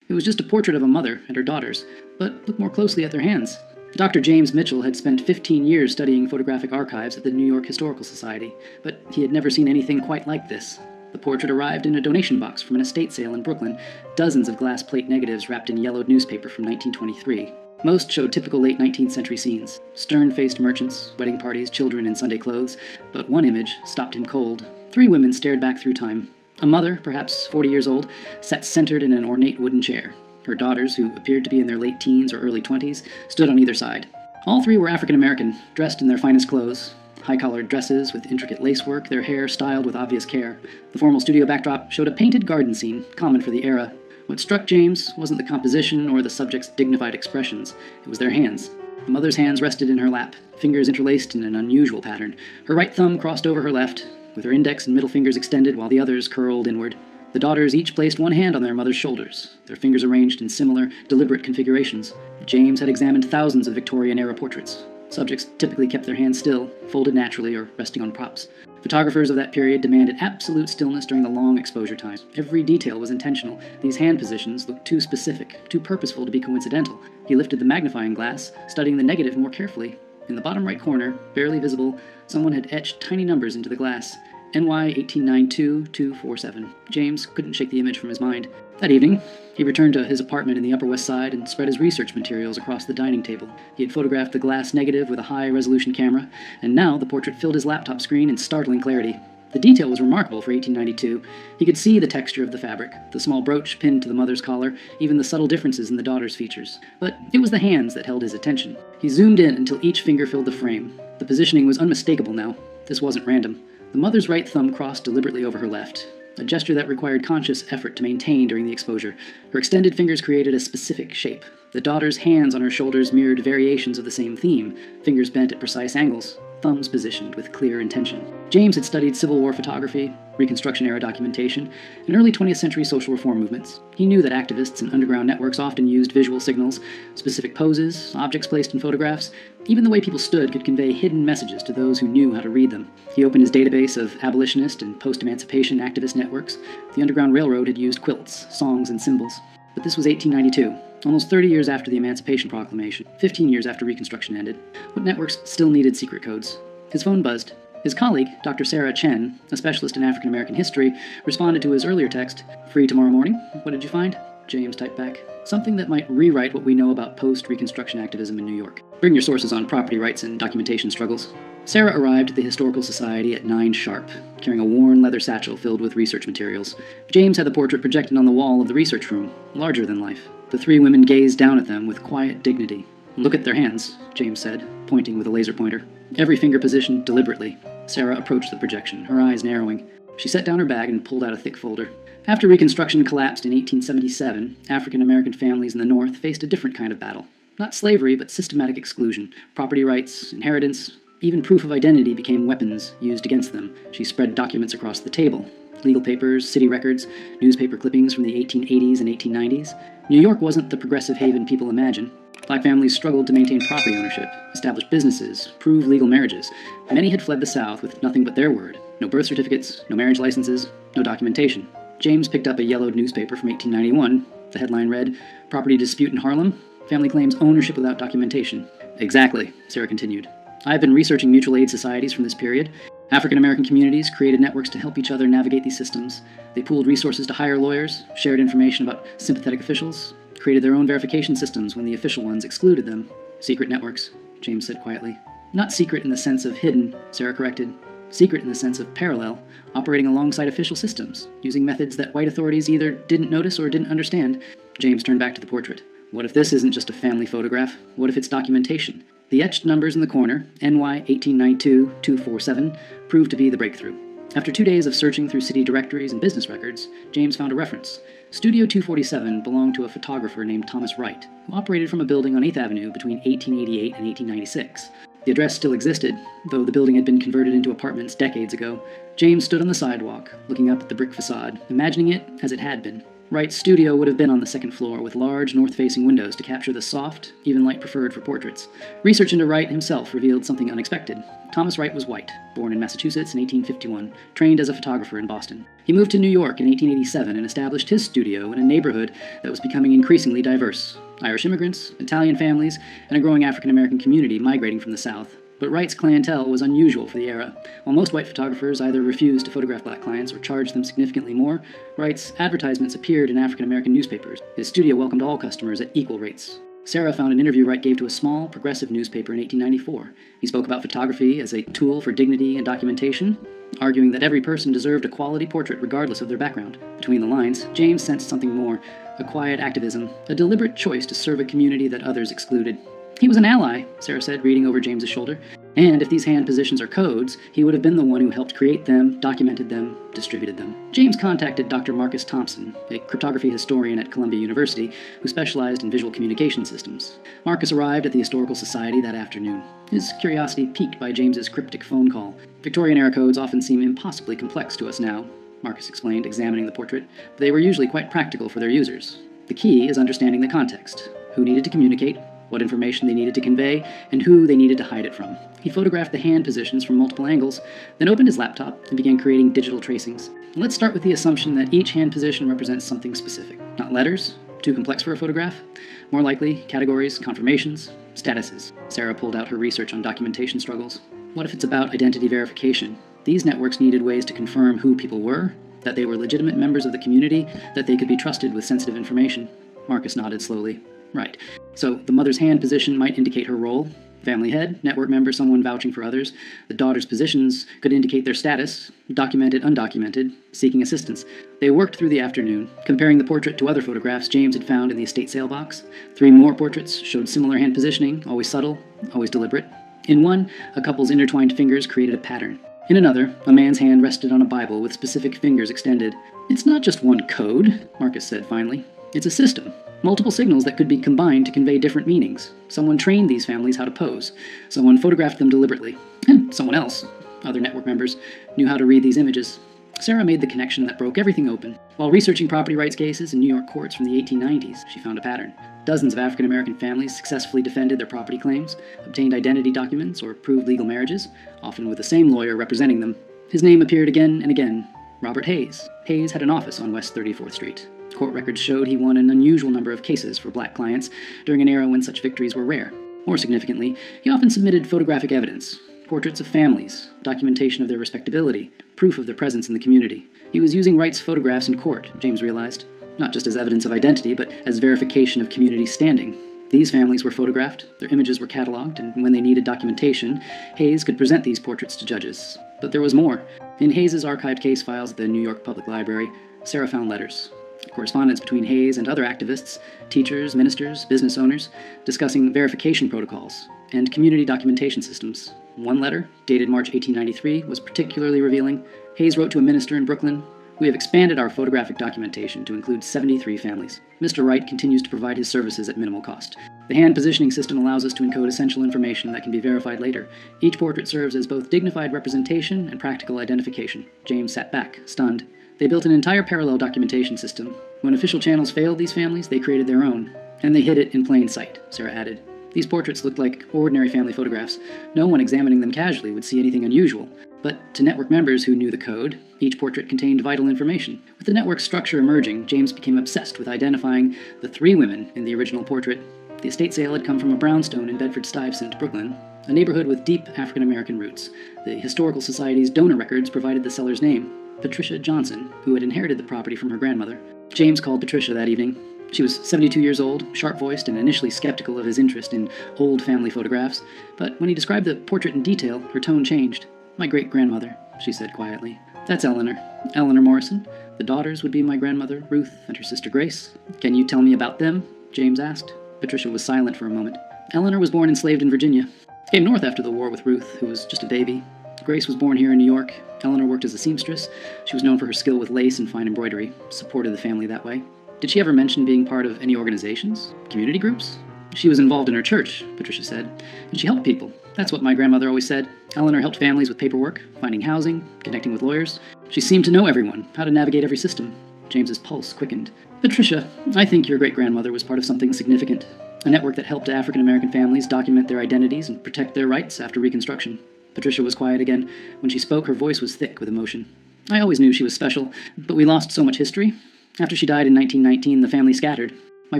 It was just a portrait of a mother and her daughters, but look more closely at their hands. Dr. James Mitchell had spent 15 years studying photographic archives at the New York Historical Society, but he had never seen anything quite like this. The portrait arrived in a donation box from an estate sale in Brooklyn, dozens of glass plate negatives wrapped in yellowed newspaper from 1923. Most showed typical late 19th century scenes: stern-faced merchants, wedding parties, children in Sunday clothes, but one image stopped him cold. 3 women stared back through time. A mother, perhaps 40 years old, sat centered in an ornate wooden chair. Her daughters, who appeared to be in their late teens or early 20s, stood on either side. All 3 were African American, dressed in their finest clothes. High-collared dresses with intricate lacework, their hair styled with obvious care. The formal studio backdrop showed a painted garden scene, common for the era. What struck James wasn't the composition or the subject's dignified expressions. It was their hands. The mother's hands rested in her lap, fingers interlaced in an unusual pattern. Her right thumb crossed over her left, with her index and middle fingers extended while the others curled inward. The daughters each placed one hand on their mother's shoulders, their fingers arranged in similar, deliberate configurations. James had examined thousands of Victorian-era portraits. Subjects typically kept their hands still, folded naturally, or resting on props. Photographers of that period demanded absolute stillness during the long exposure time. Every detail was intentional. These hand positions looked too specific, too purposeful to be coincidental. He lifted the magnifying glass, studying the negative more carefully. In the bottom right corner, barely visible, someone had etched tiny numbers into the glass. NY 1892-247. James couldn't shake the image from his mind. That evening, he returned to his apartment in the Upper West Side and spread his research materials across the dining table. He had photographed the glass negative with a high-resolution camera, and now the portrait filled his laptop screen in startling clarity. The detail was remarkable for 1892. He could see the texture of the fabric, the small brooch pinned to the mother's collar, even the subtle differences in the daughter's features. But it was the hands that held his attention. He zoomed in until each finger filled the frame. The positioning was unmistakable now. This wasn't random. The mother's right thumb crossed deliberately over her left, a gesture that required conscious effort to maintain during the exposure. Her extended fingers created a specific shape. The daughter's hands on her shoulders mirrored variations of the same theme, fingers bent at precise angles, thumbs positioned with clear intention. James had studied Civil War photography, Reconstruction-era documentation, and early 20th century social reform movements. He knew that activists and underground networks often used visual signals, specific poses, objects placed in photographs. Even the way people stood could convey hidden messages to those who knew how to read them. He opened his database of abolitionist and post-emancipation activist networks. The Underground Railroad had used quilts, songs, and symbols. But this was 1892. Almost 30 years after the Emancipation Proclamation, 15 years after Reconstruction ended. What networks still needed secret codes? His phone buzzed. His colleague, Dr. Sarah Chen, a specialist in African American history, responded to his earlier text. "Free tomorrow morning? What did you find?" James typed back. "Something that might rewrite what we know about post-Reconstruction activism in New York. Bring your sources on property rights and documentation struggles." Sarah arrived at the Historical Society at 9 sharp, carrying a worn leather satchel filled with research materials. James had the portrait projected on the wall of the research room, larger than life. The 3 women gazed down at them with quiet dignity. "Look at their hands," James said, pointing with a laser pointer. Every finger positioned deliberately. Sarah approached the projection, her eyes narrowing. She set down her bag and pulled out a thick folder. After Reconstruction collapsed in 1877, African American families in the North faced a different kind of battle. Not slavery, but systematic exclusion. Property rights, inheritance, even proof of identity became weapons used against them. She spread documents across the table. Legal papers, city records, newspaper clippings from the 1880s and 1890s. New York wasn't the progressive haven people imagine. Black families struggled to maintain property ownership, establish businesses, prove legal marriages. Many had fled the South with nothing but their word. No birth certificates, no marriage licenses, no documentation. James picked up a yellowed newspaper from 1891. The headline read, "Property Dispute in Harlem? Family Claims Ownership Without Documentation." "Exactly," Sarah continued. "I've been researching mutual aid societies from this period. African American communities created networks to help each other navigate these systems. They pooled resources to hire lawyers, shared information about sympathetic officials, created their own verification systems when the official ones excluded them." "Secret networks," James said quietly. "Not secret in the sense of hidden," Sarah corrected. "Secret in the sense of parallel, operating alongside official systems, using methods that white authorities either didn't notice or didn't understand." James turned back to the portrait. "What if this isn't just a family photograph? What if it's documentation?" The etched numbers in the corner, NY 1892-247, proved to be the breakthrough. After 2 days of searching through city directories and business records, James found a reference. Studio 247 belonged to a photographer named Thomas Wright, who operated from a building on 8th Avenue between 1888 and 1896. The address still existed, though the building had been converted into apartments decades ago. James stood on the sidewalk, looking up at the brick facade, imagining it as it had been. Wright's studio would have been on the second floor, with large north-facing windows to capture the soft, even light preferred for portraits. Research into Wright himself revealed something unexpected. Thomas Wright was white, born in Massachusetts in 1851, trained as a photographer in Boston. He moved to New York in 1887 and established his studio in a neighborhood that was becoming increasingly diverse. Irish immigrants, Italian families, and a growing African-American community migrating from the South. But Wright's clientele was unusual for the era. While most white photographers either refused to photograph black clients or charged them significantly more, Wright's advertisements appeared in African-American newspapers. His studio welcomed all customers at equal rates. Sarah found an interview Wright gave to a small, progressive newspaper in 1894. He spoke about photography as a tool for dignity and documentation, arguing that every person deserved a quality portrait regardless of their background. Between the lines, James sensed something more, a quiet activism, a deliberate choice to serve a community that others excluded. He was an ally, Sarah said, reading over James's shoulder. And if these hand positions are codes, he would have been the one who helped create them, documented them, distributed them. James contacted Dr. Marcus Thompson, a cryptography historian at Columbia University, who specialized in visual communication systems. Marcus arrived at the Historical Society that afternoon, his curiosity piqued by James's cryptic phone call. Victorian-era codes often seem impossibly complex to us now, Marcus explained, examining the portrait, but they were usually quite practical for their users. The key is understanding the context, who needed to communicate, what information they needed to convey, and who they needed to hide it from. He photographed the hand positions from multiple angles, then opened his laptop and began creating digital tracings. Let's start with the assumption that each hand position represents something specific. Not letters, too complex for a photograph. More likely, categories, confirmations, statuses. Sarah pulled out her research on documentation struggles. What if it's about identity verification? These networks needed ways to confirm who people were, that they were legitimate members of the community, that they could be trusted with sensitive information. Marcus nodded slowly. Right. So the mother's hand position might indicate her role. Family head, network member, someone vouching for others. The daughter's positions could indicate their status, documented, undocumented, seeking assistance. They worked through the afternoon, comparing the portrait to other photographs James had found in the estate sale box. 3 more portraits showed similar hand positioning, always subtle, always deliberate. In one, a couple's intertwined fingers created a pattern. In another, a man's hand rested on a Bible with specific fingers extended. It's not just one code, Marcus said finally. It's a system. Multiple signals that could be combined to convey different meanings. Someone trained these families how to pose. Someone photographed them deliberately. And someone else, other network members, knew how to read these images. Sarah made the connection that broke everything open. While researching property rights cases in New York courts from the 1890s, she found a pattern. Dozens of African-American families successfully defended their property claims, obtained identity documents, or proved legal marriages, often with the same lawyer representing them. His name appeared again and again. Robert Hayes. Hayes had an office on West 34th Street. Court records showed he won an unusual number of cases for black clients during an era when such victories were rare. More significantly, he often submitted photographic evidence, portraits of families, documentation of their respectability, proof of their presence in the community. He was using Wright's photographs in court, James realized, not just as evidence of identity, but as verification of community standing. These families were photographed, their images were cataloged, and when they needed documentation, Hayes could present these portraits to judges. But there was more. In Hayes's archived case files at the New York Public Library, Sarah found letters. Correspondence between Hayes and other activists, teachers, ministers, business owners, discussing verification protocols and community documentation systems. One letter, dated March 1893, was particularly revealing. Hayes wrote to a minister in Brooklyn, "We have expanded our photographic documentation to include 73 families. Mr. Wright continues to provide his services at minimal cost. The hand positioning system allows us to encode essential information that can be verified later. Each portrait serves as both dignified representation and practical identification." James sat back, stunned. They built an entire parallel documentation system. When official channels failed these families, they created their own. And they hid it in plain sight, Sarah added. These portraits looked like ordinary family photographs. No one examining them casually would see anything unusual. But to network members who knew the code, each portrait contained vital information. With the network structure emerging, James became obsessed with identifying the 3 women in the original portrait. The estate sale had come from a brownstone in Bedford-Stuyvesant, Brooklyn, a neighborhood with deep African-American roots. The Historical Society's donor records provided the seller's name, Patricia Johnson, who had inherited the property from her grandmother. James called Patricia that evening. She was 72 years old, sharp-voiced, and initially skeptical of his interest in old family photographs, but when he described the portrait in detail, her tone changed. "My great-grandmother," she said quietly. "That's Eleanor. Eleanor Morrison. The daughters would be my grandmother, Ruth, and her sister Grace. Can you tell me about them?" James asked. Patricia was silent for a moment. "Eleanor was born enslaved in Virginia. Came north after the war with Ruth, who was just a baby. Grace was born here in New York. Eleanor worked as a seamstress. She was known for her skill with lace and fine embroidery, supported the family that way. Did she ever mention being part of any organizations? Community groups?" "She was involved in her church," Patricia said, "and she helped people. That's what my grandmother always said. Eleanor helped families with paperwork, finding housing, connecting with lawyers. She seemed to know everyone, how to navigate every system. James's pulse quickened. Patricia, I think your great-grandmother was part of something significant. A network that helped African-American families document their identities and protect their rights after Reconstruction. Patricia was quiet again. When she spoke, her voice was thick with emotion. I always knew she was special, but we lost so much history. After she died in 1919, the family scattered. My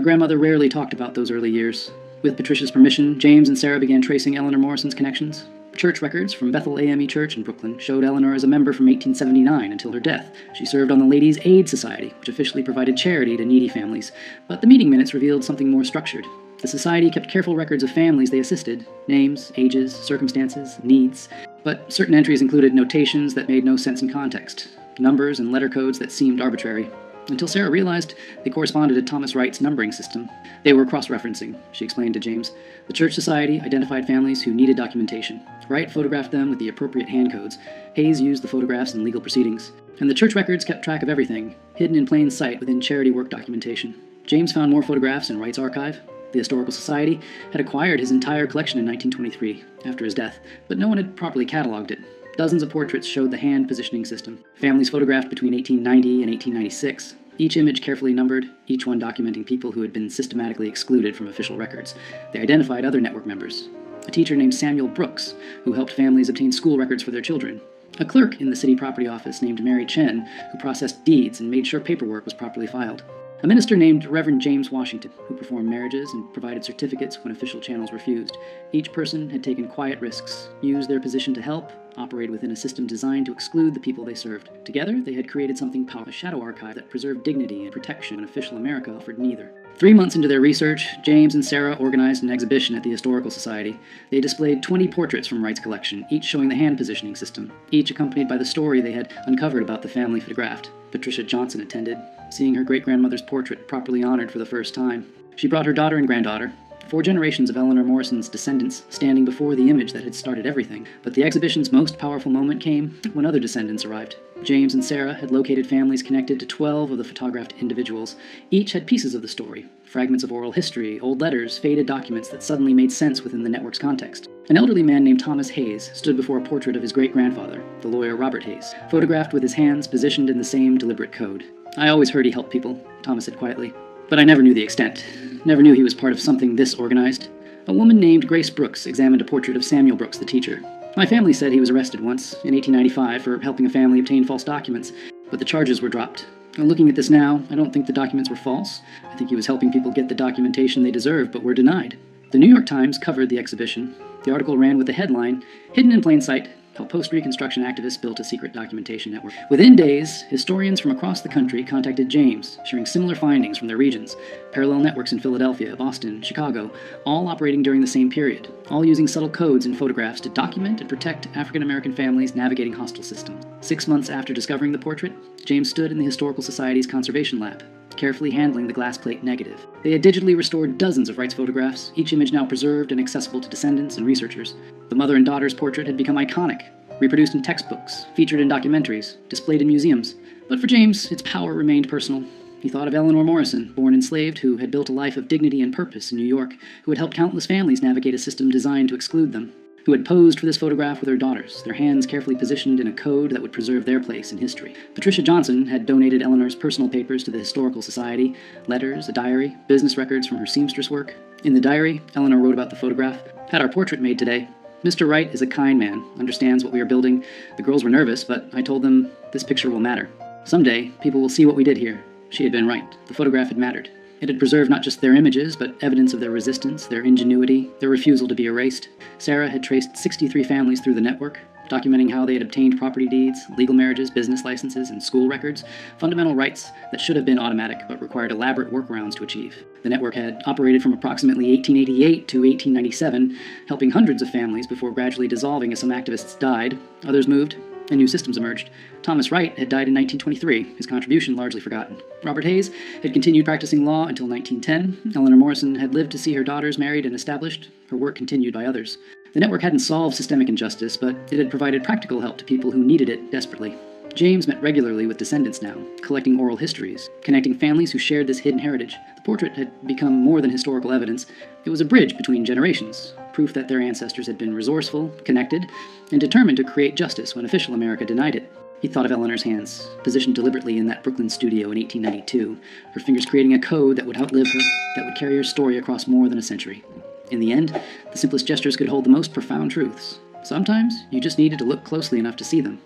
grandmother rarely talked about those early years. With Patricia's permission, James and Sarah began tracing Eleanor Morrison's connections. Church records from Bethel AME Church in Brooklyn showed Eleanor as a member from 1879 until her death. She served on the Ladies' Aid Society, which officially provided charity to needy families, but the meeting minutes revealed something more structured. The society kept careful records of families they assisted, names, ages, circumstances, needs, but certain entries included notations that made no sense in context, numbers and letter codes that seemed arbitrary. Until Sarah realized they corresponded to Thomas Wright's numbering system. They were cross-referencing, she explained to James. The Church Society identified families who needed documentation. Wright photographed them with the appropriate hand codes. Hayes used the photographs in legal proceedings. And the church records kept track of everything, hidden in plain sight within charity work documentation. James found more photographs in Wright's archive. The Historical Society had acquired his entire collection in 1923, after his death, but no one had properly cataloged it. Dozens of portraits showed the hand positioning system. Families photographed between 1890 and 1896. Each image carefully numbered, each one documenting people who had been systematically excluded from official records. They identified other network members. A teacher named Samuel Brooks, who helped families obtain school records for their children. A clerk in the city property office named Mary Chen, who processed deeds and made sure paperwork was properly filed. A minister named Reverend James Washington, who performed marriages and provided certificates when official channels refused. Each person had taken quiet risks, used their position to help, operated within a system designed to exclude the people they served. Together, they had created something powerful, a shadow archive that preserved dignity and protection when official America offered neither. 3 months into their research, James and Sarah organized an exhibition at the Historical Society. They displayed 20 portraits from Wright's collection, each showing the hand positioning system, each accompanied by the story they had uncovered about the family photographed. Patricia Johnson attended, seeing her great-grandmother's portrait properly honored for the first time. She brought her daughter and granddaughter, 4 generations of Eleanor Morrison's descendants standing before the image that had started everything. But the exhibition's most powerful moment came when other descendants arrived. James and Sarah had located families connected to 12 of the photographed individuals. Each had pieces of the story, fragments of oral history, old letters, faded documents that suddenly made sense within the network's context. An elderly man named Thomas Hayes stood before a portrait of his great-grandfather, the lawyer Robert Hayes, photographed with his hands positioned in the same deliberate code. I always heard he helped people, Thomas said quietly, but I never knew the extent. Never knew he was part of something this organized. A woman named Grace Brooks examined a portrait of Samuel Brooks, the teacher. My family said he was arrested once, in 1895, for helping a family obtain false documents, but the charges were dropped. Looking at this now, I don't think the documents were false. I think he was helping people get the documentation they deserved, but were denied. The New York Times covered the exhibition. The article ran with the headline, "Hidden in Plain Sight, How Post-Reconstruction Activists Built a Secret Documentation Network." Within days, historians from across the country contacted James, sharing similar findings from their regions. Parallel networks in Philadelphia, Boston, Chicago, all operating during the same period, all using subtle codes and photographs to document and protect African-American families navigating hostile systems. 6 months after discovering the portrait, James stood in the Historical Society's conservation lab, carefully handling the glass plate negative. They had digitally restored dozens of Wright's photographs, each image now preserved and accessible to descendants and researchers. The mother and daughter's portrait had become iconic, reproduced in textbooks, featured in documentaries, displayed in museums. But for James, its power remained personal. He thought of Eleanor Morrison, born enslaved, who had built a life of dignity and purpose in New York, who had helped countless families navigate a system designed to exclude them, who had posed for this photograph with her daughters, their hands carefully positioned in a code that would preserve their place in history. Patricia Johnson had donated Eleanor's personal papers to the Historical Society, letters, a diary, business records from her seamstress work. In the diary, Eleanor wrote about the photograph. "Had our portrait made today. Mr. Wright is a kind man, understands what we are building. The girls were nervous, but I told them this picture will matter. Someday, people will see what we did here." She had been right. The photograph had mattered. It had preserved not just their images, but evidence of their resistance, their ingenuity, their refusal to be erased. Sarah had traced 63 families through the network, documenting how they had obtained property deeds, legal marriages, business licenses, and school records, fundamental rights that should have been automatic but required elaborate workarounds to achieve. The network had operated from approximately 1888 to 1897, helping hundreds of families before gradually dissolving as some activists died, others moved, and new systems emerged. Thomas Wright had died in 1923, his contribution largely forgotten. Robert Hayes had continued practicing law until 1910. Eleanor Morrison had lived to see her daughters married and established, her work continued by others. The network hadn't solved systemic injustice, but it had provided practical help to people who needed it desperately. James met regularly with descendants now, collecting oral histories, connecting families who shared this hidden heritage. The portrait had become more than historical evidence. It was a bridge between generations, proof that their ancestors had been resourceful, connected, and determined to create justice when official America denied it. He thought of Eleanor's hands, positioned deliberately in that Brooklyn studio in 1892, her fingers creating a code that would outlive her, that would carry her story across more than a century. In the end, the simplest gestures could hold the most profound truths. Sometimes, you just needed to look closely enough to see them.